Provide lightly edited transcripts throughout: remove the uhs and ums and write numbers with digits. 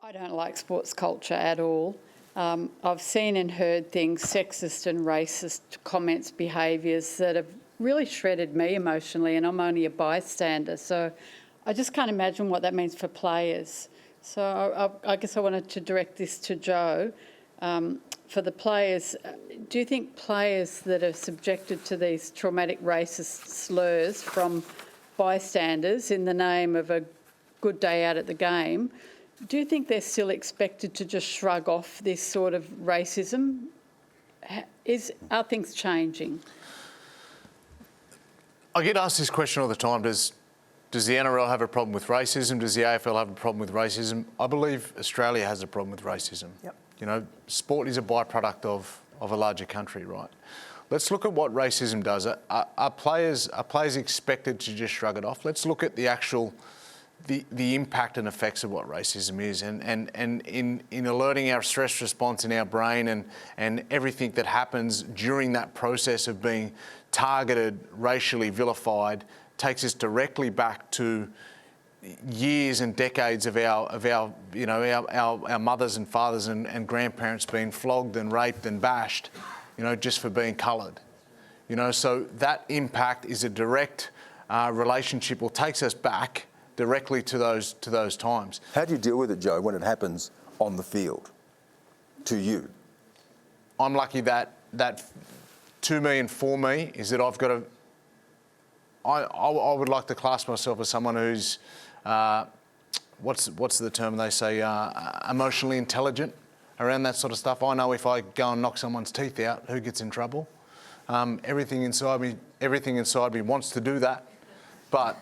I don't like sports culture at all. I've seen and heard things, sexist and racist comments, behaviours that have really shredded me emotionally, and I'm only a bystander. So I just can't imagine what that means for players. So I guess I wanted to direct this to Joe. For the players, do you think players that are subjected to these traumatic racist slurs from bystanders in the name of a good day out at the game, do you think they're still expected to just shrug off this sort of racism? Are things changing? I get asked this question all the time. Does the NRL have a problem with racism? Does the AFL have a problem with racism? I believe Australia has a problem with racism. Yep. You know, sport is a byproduct of a larger country, right? Let's look at what racism does. Are players expected to just shrug it off? Let's look at the actual the impact and effects of what racism is, and in alerting our stress response in our brain and everything that happens during that process of being targeted, racially vilified, takes us directly back to years and decades of our mothers and fathers and grandparents being flogged and raped and bashed, you know, just for being coloured. You know, so that impact is a direct relationship, or takes us back directly to those times. How do you deal with it, Joe, when it happens on the field to you? I'm lucky that to me and for me is that I've got a. I would like to class myself as someone who's what's the term they say, emotionally intelligent around that sort of stuff. I know if I go and knock someone's teeth out, who gets in trouble. Everything inside me wants to do that, but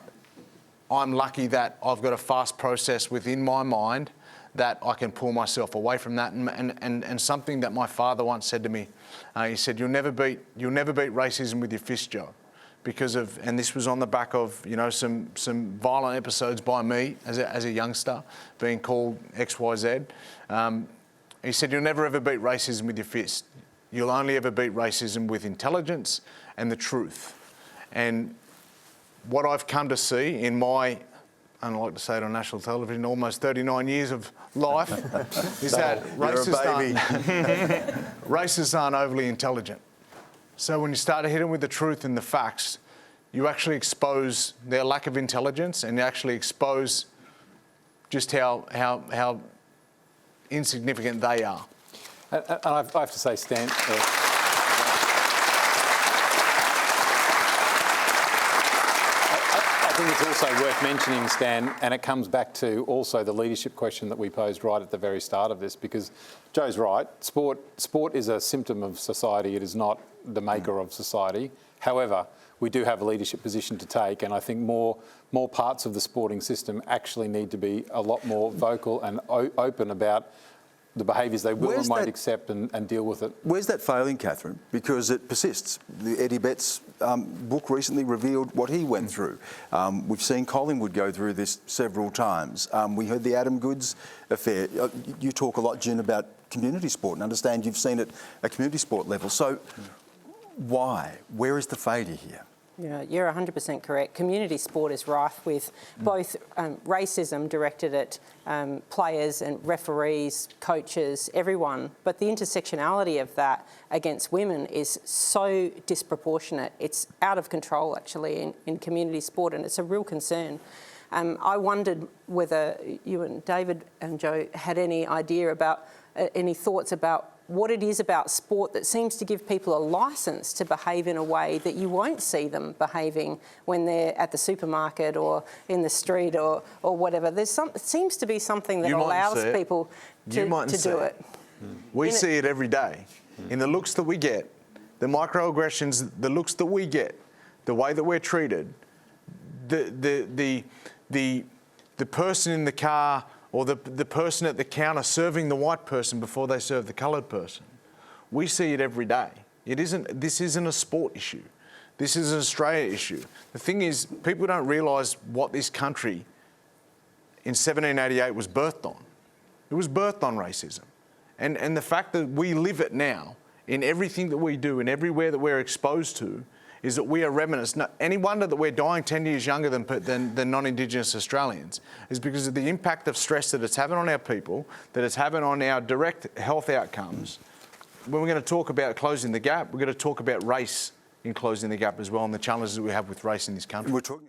I'm lucky that I've got a fast process within my mind that I can pull myself away from that. And something that my father once said to me, he said, "You'll never beat racism with your fist, Joe," because of, and this was on the back of, you know, some violent episodes by me as a youngster, being called XYZ. He said, "You'll never ever beat racism with your fist. You'll only ever beat racism with intelligence and the truth." And what I've come to see in my, I don't like to say it on national television, almost 39 years of life, is that racists aren't overly intelligent. So when you start to hit them with the truth and the facts, you actually expose their lack of intelligence, and you actually expose just how insignificant they are. And I have to say, Stan, I think it's also worth mentioning, Stan, and it comes back to also the leadership question that we posed right at the very start of this, because Joe's right, sport is a symptom of society, it is not the maker of society. However, we do have a leadership position to take, and I think more parts of the sporting system actually need to be a lot more vocal and open about the behaviours they will and won't accept and deal with it. Where's that failing, Catherine? Because it persists. The Eddie Betts book recently revealed what he went through. We've seen Collingwood go through this several times. We heard the Adam Goodes affair. You talk a lot, June, about community sport, and understand you've seen it at community sport level. So why? Where is the failure here? Yeah, you're 100% correct. Community sport is rife with both racism directed at players and referees, coaches, everyone. But the intersectionality of that against women is so disproportionate. It's out of control, actually, in community sport, and it's a real concern. I wondered whether you and David and Joe had any idea about, any thoughts about what it is about sport that seems to give people a licence to behave in a way that you won't see them behaving when they're at the supermarket or in the street or whatever. It seems to be something that allows people to do it. We see it every day in the looks that we get, the microaggressions, the looks that we get, the way that we're treated, the person in the car or the person at the counter serving the white person before they serve the coloured person. We see it every day. This isn't a sport issue. This is an Australia issue. The thing is, people don't realise what this country in 1788 was birthed on. It was birthed on racism. And the fact that we live it now in everything that we do and everywhere that we're exposed to is that we are remnants. No, any wonder that we're dying 10 years younger than non-Indigenous Australians is because of the impact of stress that it's having on our people, that it's having on our direct health outcomes. When we're going to talk about closing the gap, we're going to talk about race in closing the gap as well, and the challenges that we have with race in this country. We're talking